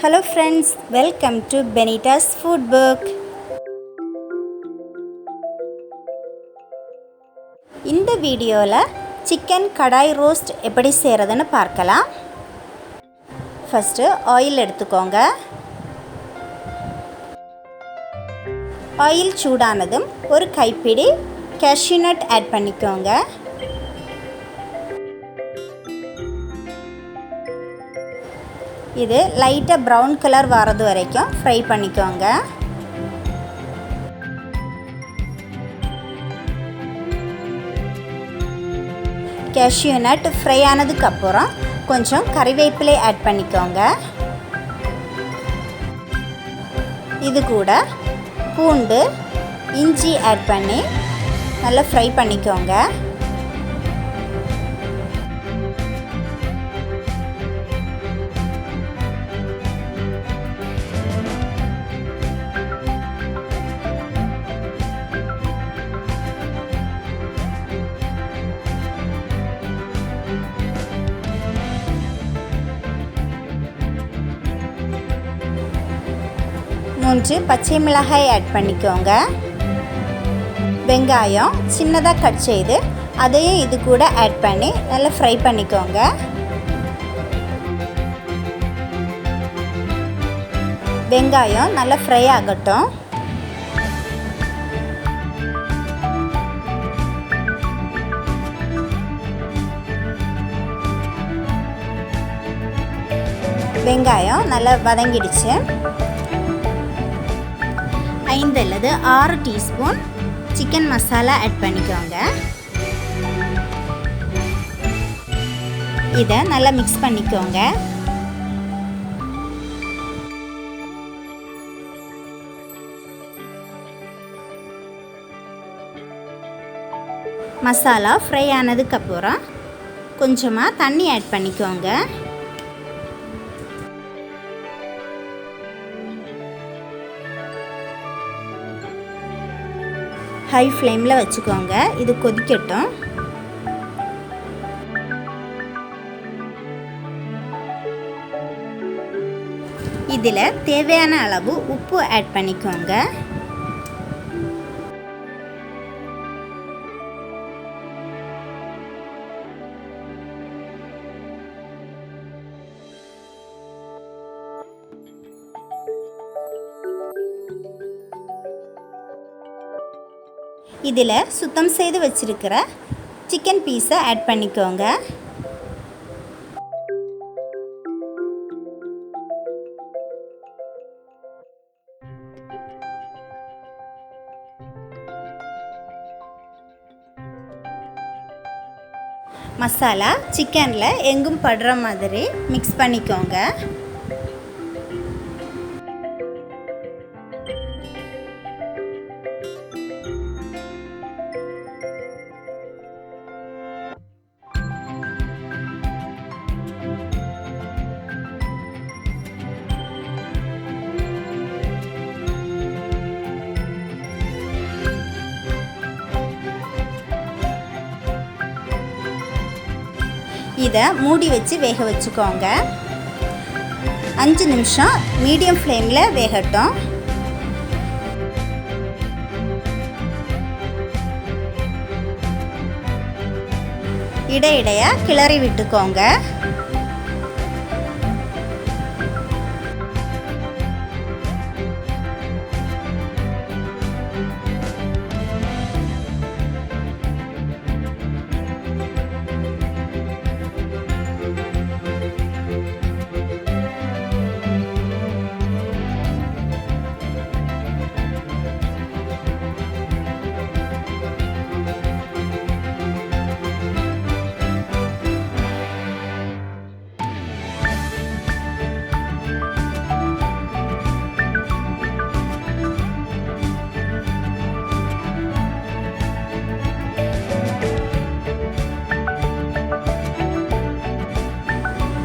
Hello friends, welcome to Benita's Food Book. இந்த வீடியோல chicken கடாய் roast எப்படி செய்யறதுன்னு பார்க்கலாம். ஃபர்ஸ்ட் ஆயில் எடுத்துக்கோங்க. ஆயில் சூடானதும் ஒரு கைப்பிடி cashew nut ஆட் பண்ணிக்கோங்க. இது லைட்டா brown கலர் வரது வரைக்கும் ஃப்ரை பண்ணிக்கோங்க. cashew nut ஃப்ரை ஆனதுக்கு அப்புறம் கொஞ்சம் கறிவேப்பிலை ஆட் பண்ணிக்கோங்க. இது கூட பூண்டு இஞ்சி ஆட் பண்ணி நல்லா ஃப்ரை பண்ணிக்கோங்க. மூன்று பச்சை மிளகாய் ஆட் பண்ணிக்கோங்க. வெங்காயம் சின்னதாக கட் செய்து அதையும் இது கூட ஆட் பண்ணி நல்லா ஃப்ரை பண்ணிக்கோங்க. வெங்காயம் நல்லா ஃப்ரை ஆகட்டும். வெங்காயம் நல்லா வதங்கிடுச்சு. 5 அல்லது 6 டீஸ்பூன் சிக்கன் மசாலா ஆட் பண்ணிக்கோங்க. இதை நல்லா மிக்ஸ் பண்ணிக்கோங்க. மசாலா ஃப்ரை ஆனதுக்கப்புறம் கொஞ்சமாக தண்ணி ஆட் பண்ணிக்கோங்க. ஹை ஃப்ளேமில் வச்சுக்கோங்க. இது கொதிக்கட்டும். இதில் தேவையான அளவு உப்பு ஆட் பண்ணிக்கோங்க. இதில் சுத்தம் செய்து வச்சிருக்கிற சிக்கன் பீஸை ஆட் பண்ணிக்கோங்க. மசாலா சிக்கனில் எங்கும் படுற மாதிரி மிக்ஸ் பண்ணிக்கோங்க. இதை மூடி வச்சு வேக வச்சுக்கோங்க. 5 நிமிஷம் மீடியம் ஃப்ளேமில் வேகட்டும். இடையிடையாக கிளறி விட்டுக்கோங்க.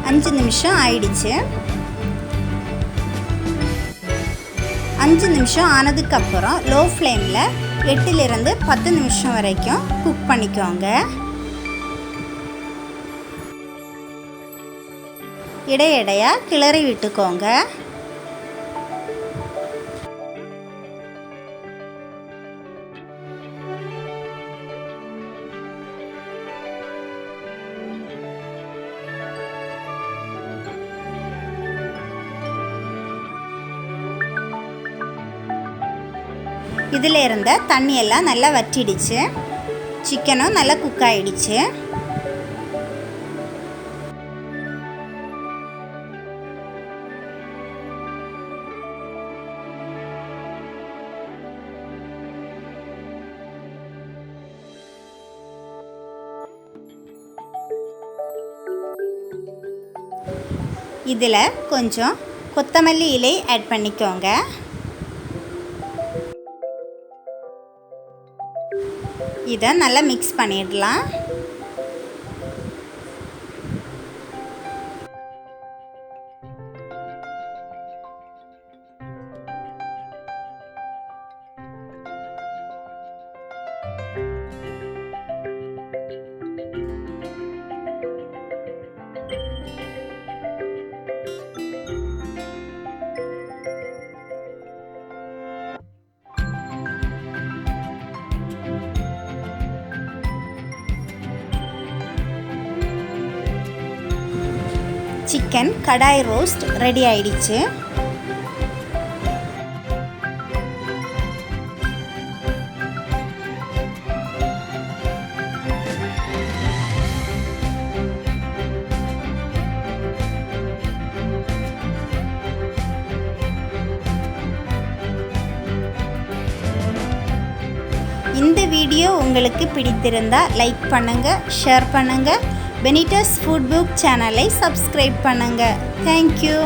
அஞ்சு நிமிஷம் ஆயிடுச்சு. 5 நிமிஷம் ஆனதுக்கப்புறம் லோ ஃப்ளேமில் 8லிருந்து 10 நிமிஷம் வரைக்கும் குக் பண்ணிக்கோங்க. இடையிடையாக கிளறி விட்டுக்கோங்க. இதில் இருந்த தண்ணியெல்லாம் நல்லா வற்றிடுச்சு. சிக்கனும் நல்லா குக் ஆகிடுச்சு. இதில் கொஞ்சம் கொத்தமல்லி இலை ஆட் பண்ணிக்கோங்க. இதை நல்லா மிக்ஸ் பண்ணிடலாம். சிக்கன் கடாய் ரோஸ்ட் ரெடி ஆயிடுச்சு. இந்த வீடியோ உங்களுக்கு பிடித்திருந்தா லைக் பண்ணுங்க, ஷேர் பண்ணுங்க. பெனிட்டாஸ் ஃபுட் புக் சேனலை சப்ஸ்கிரைப் பண்ணுங்க. தேங்க்யூ.